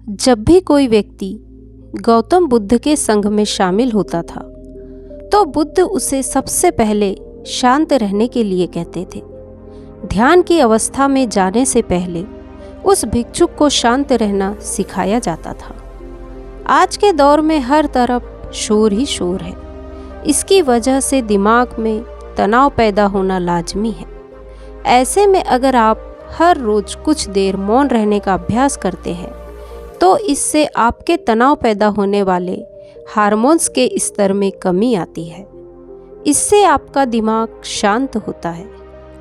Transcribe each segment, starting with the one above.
जब भी कोई व्यक्ति गौतम बुद्ध के संघ में शामिल होता था तो बुद्ध उसे सबसे पहले शांत रहने के लिए कहते थे। ध्यान की अवस्था में जाने से पहले उस भिक्षुक को शांत रहना सिखाया जाता था। आज के दौर में हर तरफ शोर ही शोर है। इसकी वजह से दिमाग में तनाव पैदा होना लाजमी है। ऐसे में अगर आप हर रोज कुछ देर मौन रहने का अभ्यास करते हैं तो इससे आपके तनाव पैदा होने वाले हार्मोन्स के स्तर में कमी आती है। इससे आपका दिमाग शांत होता है,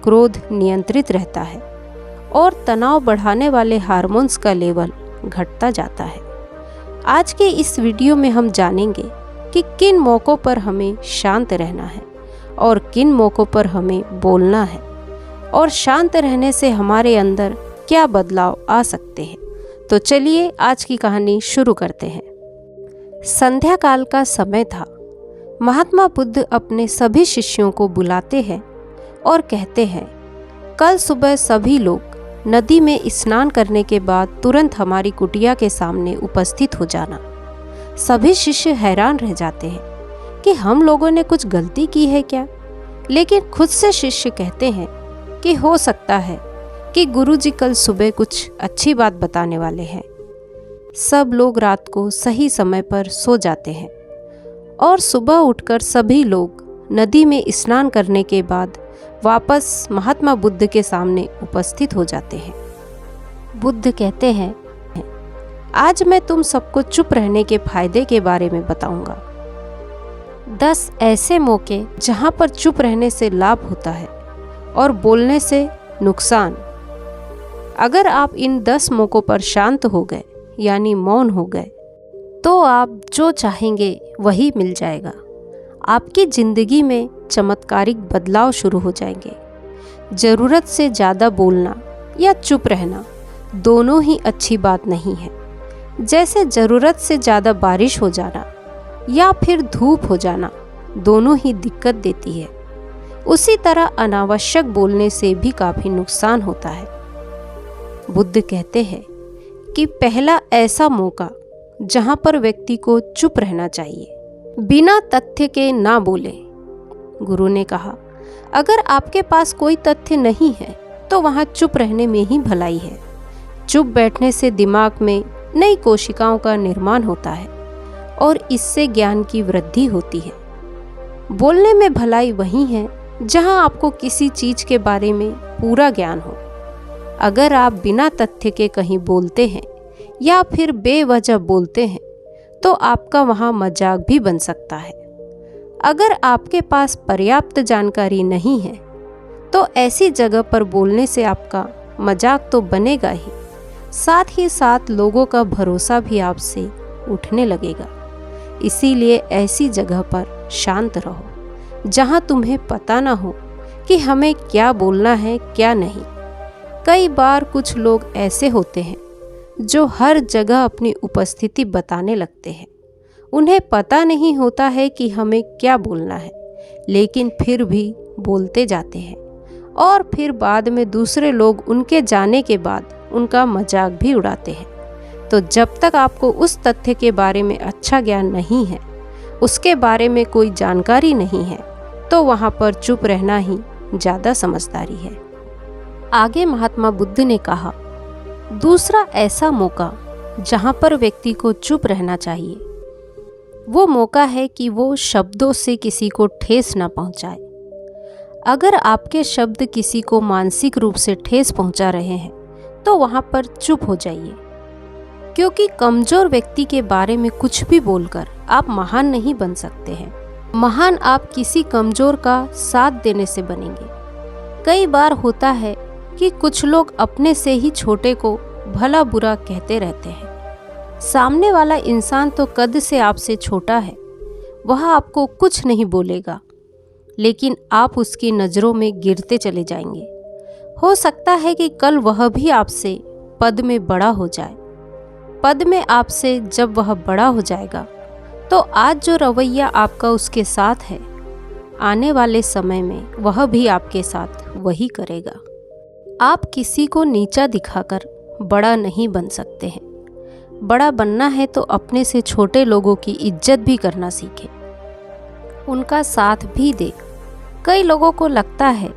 क्रोध नियंत्रित रहता है और तनाव बढ़ाने वाले हार्मोन्स का लेवल घटता जाता है। आज के इस वीडियो में हम जानेंगे कि किन मौक़ों पर हमें शांत रहना है और किन मौक़ों पर हमें बोलना है और शांत रहने से हमारे अंदर क्या बदलाव आ सकते हैं। तो चलिए आज की कहानी शुरू करते हैं। संध्या काल का समय था। महात्मा बुद्ध अपने सभी शिष्यों को बुलाते हैं और कहते हैं, कल सुबह सभी लोग नदी में स्नान करने के बाद तुरंत हमारी कुटिया के सामने उपस्थित हो जाना। सभी शिष्य हैरान रह जाते हैं कि हम लोगों ने कुछ गलती की है क्या, लेकिन खुद से शिष्य कहते हैं कि हो सकता है कि गुरुजी कल सुबह कुछ अच्छी बात बताने वाले हैं। सब लोग रात को सही समय पर सो जाते हैं और सुबह उठकर सभी लोग नदी में स्नान करने के बाद वापस महात्मा बुद्ध के सामने उपस्थित हो जाते हैं। बुद्ध कहते हैं, आज मैं तुम सबको चुप रहने के फायदे के बारे में बताऊंगा। 10 ऐसे मौके जहां पर चुप रहने से लाभ होता है और बोलने से नुकसान। अगर आप इन 10 मौकों पर शांत हो गए यानी मौन हो गए तो आप जो चाहेंगे वही मिल जाएगा। आपकी ज़िंदगी में चमत्कारिक बदलाव शुरू हो जाएंगे। ज़रूरत से ज़्यादा बोलना या चुप रहना दोनों ही अच्छी बात नहीं है। जैसे ज़रूरत से ज़्यादा बारिश हो जाना या फिर धूप हो जाना दोनों ही दिक्कत देती है, उसी तरह अनावश्यक बोलने से भी काफ़ी नुकसान होता है। बुद्ध कहते हैं कि पहला ऐसा मौका जहाँ पर व्यक्ति को चुप रहना चाहिए, बिना तथ्य के ना बोले। गुरु ने कहा, अगर आपके पास कोई तथ्य नहीं है तो वहाँ चुप रहने में ही भलाई है। चुप बैठने से दिमाग में नई कोशिकाओं का निर्माण होता है और इससे ज्ञान की वृद्धि होती है। बोलने में भलाई वही है जहां आपको किसी चीज के बारे में पूरा ज्ञान हो। अगर आप बिना तथ्य के कहीं बोलते हैं या फिर बेवजह बोलते हैं तो आपका वहां मजाक भी बन सकता है। अगर आपके पास पर्याप्त जानकारी नहीं है तो ऐसी जगह पर बोलने से आपका मजाक तो बनेगा ही, साथ ही साथ लोगों का भरोसा भी आपसे उठने लगेगा। इसीलिए ऐसी जगह पर शांत रहो जहां तुम्हें पता ना हो कि हमें क्या बोलना है क्या नहीं। कई बार कुछ लोग ऐसे होते हैं जो हर जगह अपनी उपस्थिति बताने लगते हैं। उन्हें पता नहीं होता है कि हमें क्या बोलना है, लेकिन फिर भी बोलते जाते हैं और फिर बाद में दूसरे लोग उनके जाने के बाद उनका मजाक भी उड़ाते हैं। तो जब तक आपको उस तथ्य के बारे में अच्छा ज्ञान नहीं है, उसके बारे में कोई जानकारी नहीं है, तो वहाँ पर चुप रहना ही ज़्यादा समझदारी है। आगे महात्मा बुद्ध ने कहा, दूसरा ऐसा मौका जहाँ पर व्यक्ति को चुप रहना चाहिए, वो मौका है कि वो शब्दों से किसी को ठेस ना पहुँचाए। अगर आपके शब्द किसी को मानसिक रूप से ठेस पहुँचा रहे हैं तो वहाँ पर चुप हो जाइए, क्योंकि कमज़ोर व्यक्ति के बारे में कुछ भी बोलकर आप महान नहीं बन सकते हैं। महान आप किसी कमज़ोर का साथ देने से बनेंगे। कई बार होता है कि कुछ लोग अपने से ही छोटे को भला बुरा कहते रहते हैं। सामने वाला इंसान तो कद से आपसे छोटा है, वह आपको कुछ नहीं बोलेगा, लेकिन आप उसकी नज़रों में गिरते चले जाएंगे। हो सकता है कि कल वह भी आपसे पद में बड़ा हो जाए। पद में आपसे जब वह बड़ा हो जाएगा तो आज जो रवैया आपका उसके साथ है, आने वाले समय में वह भी आपके साथ वही करेगा। आप किसी को नीचा दिखाकर बड़ा नहीं बन सकते हैं। बड़ा बनना है तो अपने से छोटे लोगों की इज्जत भी करना सीखे, उनका साथ भी दे। कई लोगों को लगता है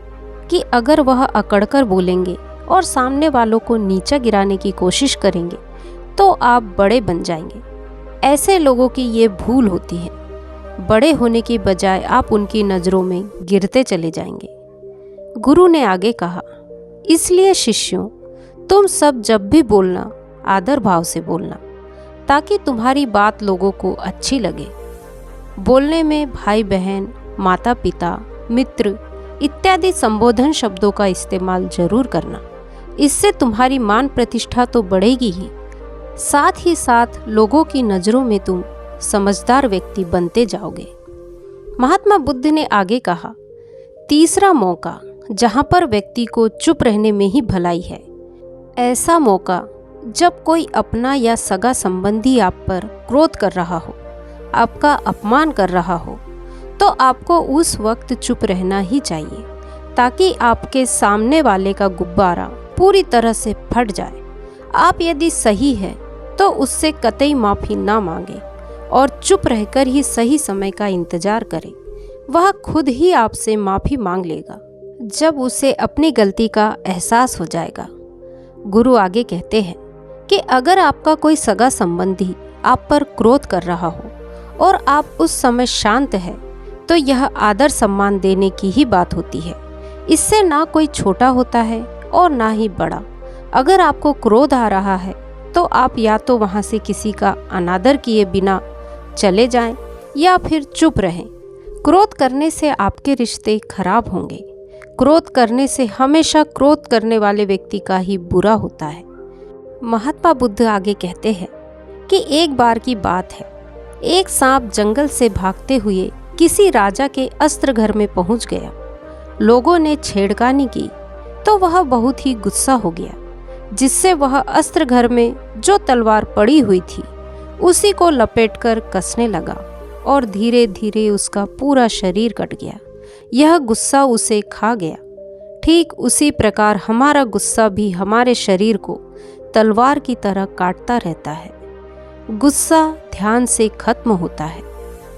कि अगर वह अकड़कर बोलेंगे और सामने वालों को नीचा गिराने की कोशिश करेंगे तो आप बड़े बन जाएंगे। ऐसे लोगों की ये भूल होती है। बड़े होने की बजाय आप उनकी नज़रों में गिरते चले जाएंगे। गुरु ने आगे कहा, इसलिए शिष्यों, तुम सब जब भी बोलना आदर भाव से बोलना, ताकि तुम्हारी बात लोगों को अच्छी लगे। बोलने में भाई बहन, माता पिता, मित्र इत्यादि संबोधन शब्दों का इस्तेमाल जरूर करना। इससे तुम्हारी मान प्रतिष्ठा तो बढ़ेगी ही, साथ ही साथ लोगों की नज़रों में तुम समझदार व्यक्ति बनते जाओगे। महात्मा बुद्ध ने आगे कहा, तीसरा मौका जहाँ पर व्यक्ति को चुप रहने में ही भलाई है, ऐसा मौका जब कोई अपना या सगा संबंधी आप पर क्रोध कर रहा हो, आपका अपमान कर रहा हो, तो आपको उस वक्त चुप रहना ही चाहिए, ताकि आपके सामने वाले का गुब्बारा पूरी तरह से फट जाए। आप यदि सही है तो उससे कतई माफ़ी ना मांगे और चुप रहकर ही सही समय का इंतजार करें। वह खुद ही आपसे माफ़ी मांग लेगा जब उसे अपनी गलती का एहसास हो जाएगा। गुरु आगे कहते हैं कि अगर आपका कोई सगा संबंधी आप पर क्रोध कर रहा हो और आप उस समय शांत है, तो यह आदर सम्मान देने की ही बात होती है। इससे ना कोई छोटा होता है और ना ही बड़ा। अगर आपको क्रोध आ रहा है तो आप या तो वहाँ से किसी का अनादर किए बिना चले जाएं या फिर चुप रहें। क्रोध करने से आपके रिश्ते खराब होंगे। क्रोध करने से हमेशा क्रोध करने वाले व्यक्ति का ही बुरा होता है। महात्मा बुद्ध आगे कहते हैं कि एक बार की बात है, एक सांप जंगल से भागते हुए किसी राजा के अस्त्र घर में पहुंच गया। लोगों ने छेड़खानी की तो वह बहुत ही गुस्सा हो गया, जिससे वह अस्त्र घर में जो तलवार पड़ी हुई थी उसी को लपेटकर कसने लगा और धीरे धीरे उसका पूरा शरीर कट गया। यह गुस्सा उसे खा गया। ठीक उसी प्रकार हमारा गुस्सा भी हमारे शरीर को तलवार की तरह काटता रहता है। गुस्सा ध्यान से खत्म होता है।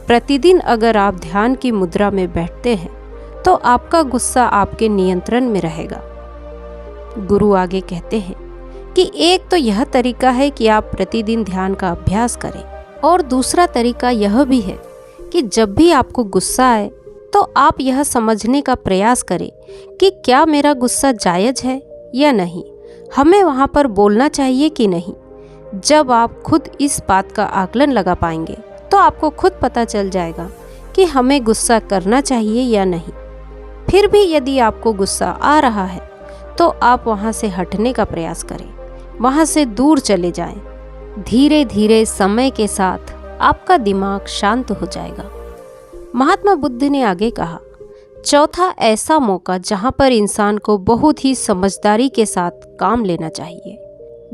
प्रतिदिन अगर आप ध्यान की मुद्रा में बैठते हैं तो आपका गुस्सा आपके नियंत्रण में रहेगा। गुरु आगे कहते हैं कि एक तो यह तरीका है कि आप प्रतिदिन ध्यान का अभ्यास करें, और दूसरा तरीका यह भी है कि जब भी आपको गुस्सा आए तो आप यह समझने का प्रयास करें कि क्या मेरा गुस्सा जायज़ है या नहीं, हमें वहाँ पर बोलना चाहिए कि नहीं। जब आप खुद इस बात का आकलन लगा पाएंगे तो आपको खुद पता चल जाएगा कि हमें गुस्सा करना चाहिए या नहीं। फिर भी यदि आपको गुस्सा आ रहा है तो आप वहाँ से हटने का प्रयास करें, वहाँ से दूर चले जाएं। धीरे धीरे समय के साथ आपका दिमाग शांत हो जाएगा। महात्मा बुद्ध ने आगे कहा, चौथा ऐसा मौका जहाँ पर इंसान को बहुत ही समझदारी के साथ काम लेना चाहिए।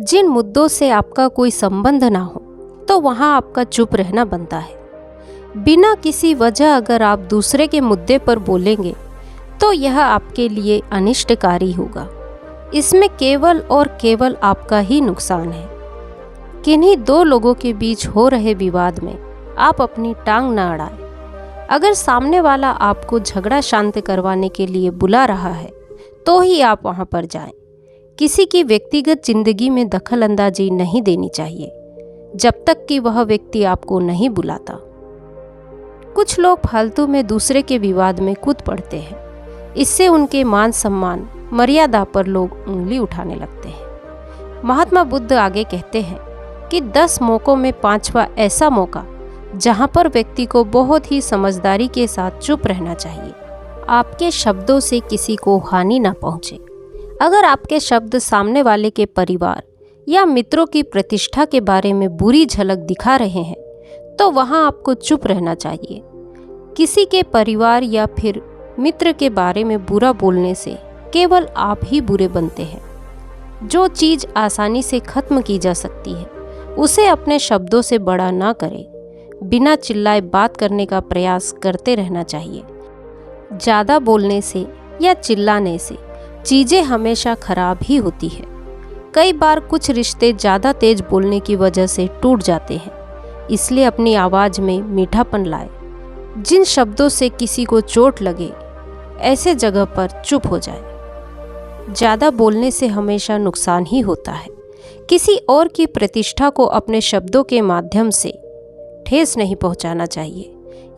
जिन मुद्दों से आपका कोई संबंध ना हो तो वहाँ आपका चुप रहना बनता है। बिना किसी वजह अगर आप दूसरे के मुद्दे पर बोलेंगे तो यह आपके लिए अनिष्टकारी होगा। इसमें केवल और केवल आपका ही नुकसान है। किन्हीं दो लोगों के बीच हो रहे विवाद में आप अपनी टांग न अड़ाएं। अगर सामने वाला आपको झगड़ा शांत करवाने के लिए बुला रहा है तो ही आप वहां पर जाएं। किसी की व्यक्तिगत जिंदगी में दखल अंदाजी नहीं देनी चाहिए जब तक कि वह व्यक्ति आपको नहीं बुलाता। कुछ लोग फालतू में दूसरे के विवाद में कूद पड़ते हैं। इससे उनके मान सम्मान, मर्यादा पर लोग उंगली उठाने लगते हैं। महात्मा बुद्ध आगे कहते हैं कि 10 मौकों में 5वां ऐसा मौका जहां पर व्यक्ति को बहुत ही समझदारी के साथ चुप रहना चाहिए। आपके शब्दों से किसी को हानि ना पहुंचे। अगर आपके शब्द सामने वाले के परिवार या मित्रों की प्रतिष्ठा के बारे में बुरी झलक दिखा रहे हैं तो वहां आपको चुप रहना चाहिए। किसी के परिवार या फिर मित्र के बारे में बुरा बोलने से केवल आप ही बुरे बनते हैं। जो चीज़ आसानी से खत्म की जा सकती है उसे अपने शब्दों से बड़ा ना करें। बिना चिल्लाए बात करने का प्रयास करते रहना चाहिए। ज़्यादा बोलने से या चिल्लाने से चीज़ें हमेशा खराब ही होती है। कई बार कुछ रिश्ते ज़्यादा तेज बोलने की वजह से टूट जाते हैं, इसलिए अपनी आवाज़ में मीठापन लाए। जिन शब्दों से किसी को चोट लगे, ऐसे जगह पर चुप हो जाए। ज़्यादा बोलने से हमेशा नुकसान ही होता है। किसी और की प्रतिष्ठा को अपने शब्दों के माध्यम से ठेस नहीं पहुंचाना चाहिए।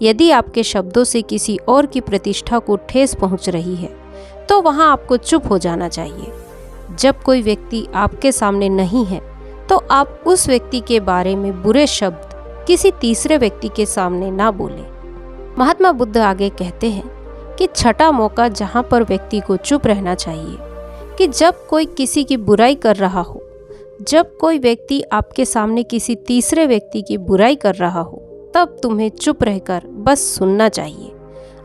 यदि आपके शब्दों से किसी और की प्रतिष्ठा को ठेस पहुंच रही है, तो वहां आपको चुप हो जाना चाहिए। जब कोई व्यक्ति आपके सामने नहीं है, तो आप उस व्यक्ति के बारे में बुरे शब्द किसी तीसरे व्यक्ति के सामने ना बोलें। महात्मा बुद्ध आगे कहते हैं कि छठा मौका जहां पर व्यक्ति को चुप रहना चाहिए कि जब कोई किसी की बुराई कर रहा हो, जब कोई व्यक्ति आपके सामने किसी तीसरे व्यक्ति की बुराई कर रहा हो, तब तुम्हें चुप रहकर बस सुनना चाहिए।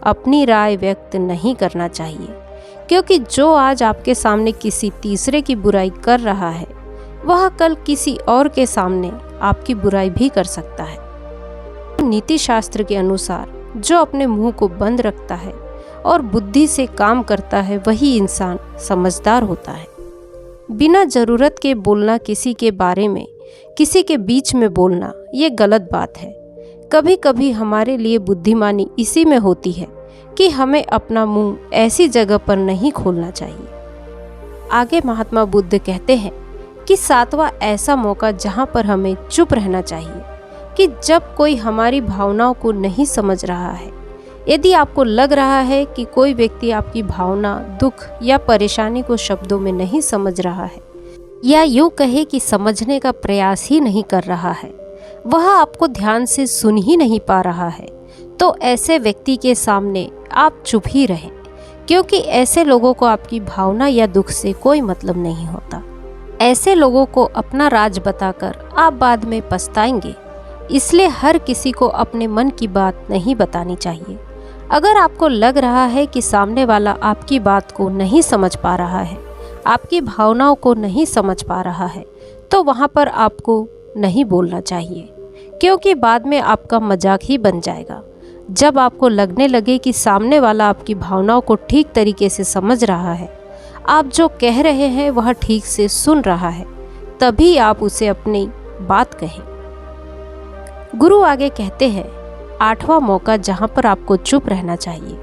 अपनी राय व्यक्त नहीं करना चाहिए, क्योंकि जो आज आपके सामने किसी तीसरे की बुराई कर रहा है, वह कल किसी और के सामने आपकी बुराई भी कर सकता है। नीति शास्त्र के अनुसार जो अपने मुंह को बंद रखता है और बुद्धि से काम करता है, वही इंसान समझदार होता है। बिना जरूरत के बोलना, किसी के बारे में, किसी के बीच में बोलना, ये गलत बात है। कभी कभी हमारे लिए बुद्धिमानी इसी में होती है कि हमें अपना मुंह ऐसी जगह पर नहीं खोलना चाहिए। आगे महात्मा बुद्ध कहते हैं कि सातवां ऐसा मौका जहां पर हमें चुप रहना चाहिए कि जब कोई हमारी भावनाओं को नहीं समझ रहा है। यदि आपको लग रहा है कि कोई व्यक्ति आपकी भावना, दुख या परेशानी को शब्दों में नहीं समझ रहा है, या यूं कहे कि समझने का प्रयास ही नहीं कर रहा है, वह आपको ध्यान से सुन ही नहीं पा रहा है, तो ऐसे व्यक्ति के सामने आप चुप ही रहें, क्योंकि ऐसे लोगों को आपकी भावना या दुख से कोई मतलब नहीं होता। ऐसे लोगों को अपना राज बताकर आप बाद में पछताएंगे। इसलिए हर किसी को अपने मन की बात नहीं बतानी चाहिए। अगर आपको लग रहा है कि सामने वाला आपकी बात को नहीं समझ पा रहा है, आपकी भावनाओं को नहीं समझ पा रहा है, तो वहाँ पर आपको नहीं बोलना चाहिए, क्योंकि बाद में आपका मजाक ही बन जाएगा। जब आपको लगने लगे कि सामने वाला आपकी भावनाओं को ठीक तरीके से समझ रहा है, आप जो कह रहे हैं वह ठीक से सुन रहा है, तभी आप उसे अपनी बात कहें। गुरु आगे कहते हैं, आठवां मौका जहां पर आपको चुप रहना चाहिए,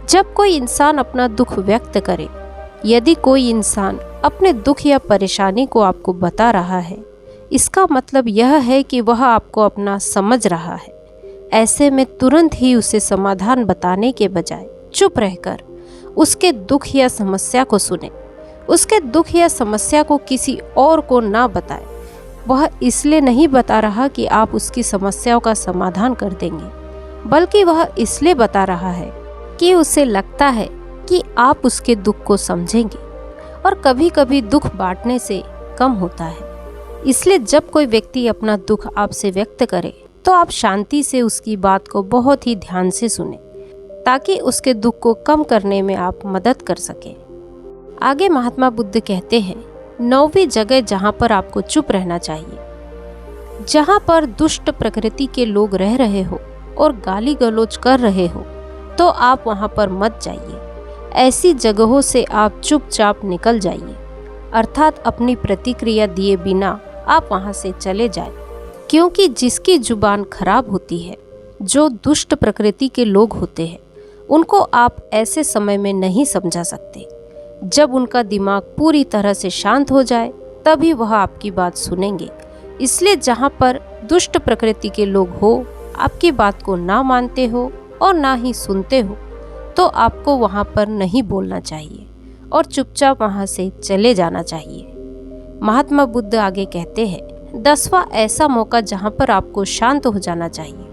जब कोई इंसान अपना दुख व्यक्त करे। यदि कोई इंसान अपने दुख या परेशानी को आपको बता रहा है, इसका मतलब यह है कि वह आपको अपना समझ रहा है। ऐसे में तुरंत ही उसे समाधान बताने के बजाय चुप रहकर उसके दुख या समस्या को सुने। उसके दुख या समस्या को किसी और को ना बताए। वह इसलिए नहीं बता रहा कि आप उसकी समस्याओं का समाधान कर देंगे, बल्कि वह इसलिए बता रहा है कि उसे लगता है कि आप उसके दुख को समझेंगे। और कभी कभी दुख बांटने से कम होता है। इसलिए जब कोई व्यक्ति अपना दुख आपसे व्यक्त करे, तो आप शांति से उसकी बात को बहुत ही ध्यान से सुने, ताकि उसके दुख को कम करने में आप मदद कर सकें। आगे महात्मा बुद्ध कहते हैं, नौवीं जगह जहाँ पर आपको चुप रहना चाहिए, जहाँ पर दुष्ट प्रकृति के लोग रह रहे हो और गाली गलौज कर रहे हो, तो आप वहाँ पर मत जाइए। ऐसी जगहों से आप चुपचाप निकल जाइए, अर्थात अपनी प्रतिक्रिया दिए बिना आप वहाँ से चले जाएं। क्योंकि जिसकी जुबान खराब होती है, जो दुष्ट प्रकृति के लोग होते हैं, उनको आप ऐसे समय में नहीं समझा सकते। जब उनका दिमाग पूरी तरह से शांत हो जाए, तभी वह आपकी बात सुनेंगे। इसलिए जहाँ पर दुष्ट प्रकृति के लोग हो, आपकी बात को ना मानते हो और ना ही सुनते हो, तो आपको वहाँ पर नहीं बोलना चाहिए और चुपचाप वहाँ से चले जाना चाहिए। महात्मा बुद्ध आगे कहते हैं, 10वां ऐसा मौका जहाँ पर आपको शांत हो जाना चाहिए।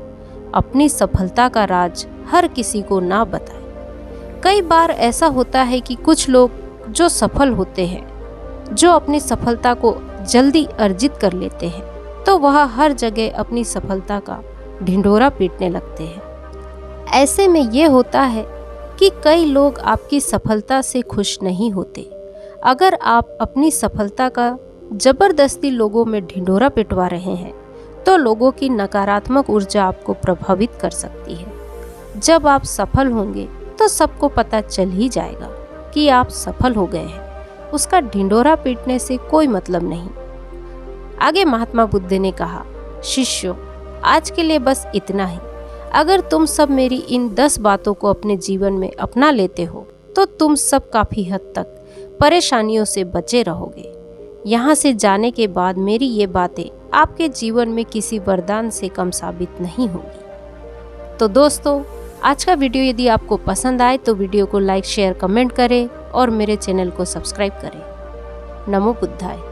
अपनी सफलता का राज हर किसी को ना बताएं। कई बार ऐसा होता है कि कुछ लोग जो सफल होते हैं, जो अपनी सफलता को जल्दी अर्जित कर लेते हैं, तो वह हर जगह अपनी सफलता का ढिंढोरा पीटने लगते हैं। ऐसे में ये होता है कि कई लोग आपकी सफलता से खुश नहीं होते। अगर आप अपनी सफलता का जबरदस्ती लोगों में ढिंढोरा पिटवा रहे हैं, तो लोगों की नकारात्मक ऊर्जा आपको प्रभावित कर सकती है। जब आप सफल होंगे तो सबको पता चल ही जाएगा कि आप सफल हो गए हैं। उसका ढिंढोरा पीटने से कोई मतलब नहीं। आगे महात्मा बुद्ध ने कहा, शिष्यों, आज के लिए बस इतना ही। अगर तुम सब मेरी इन 10 बातों को अपने जीवन में अपना लेते हो तो तुम सब काफी हद तक परेशानियों से बचे रहोगे। यहाँ से जाने के बाद मेरी ये बातें आपके जीवन में किसी वरदान से कम साबित नहीं होगी। तो दोस्तों, आज का वीडियो यदि आपको पसंद आए तो वीडियो को लाइक, शेयर, कमेंट करें और मेरे चैनल को सब्सक्राइब करें। नमो बुद्धाय।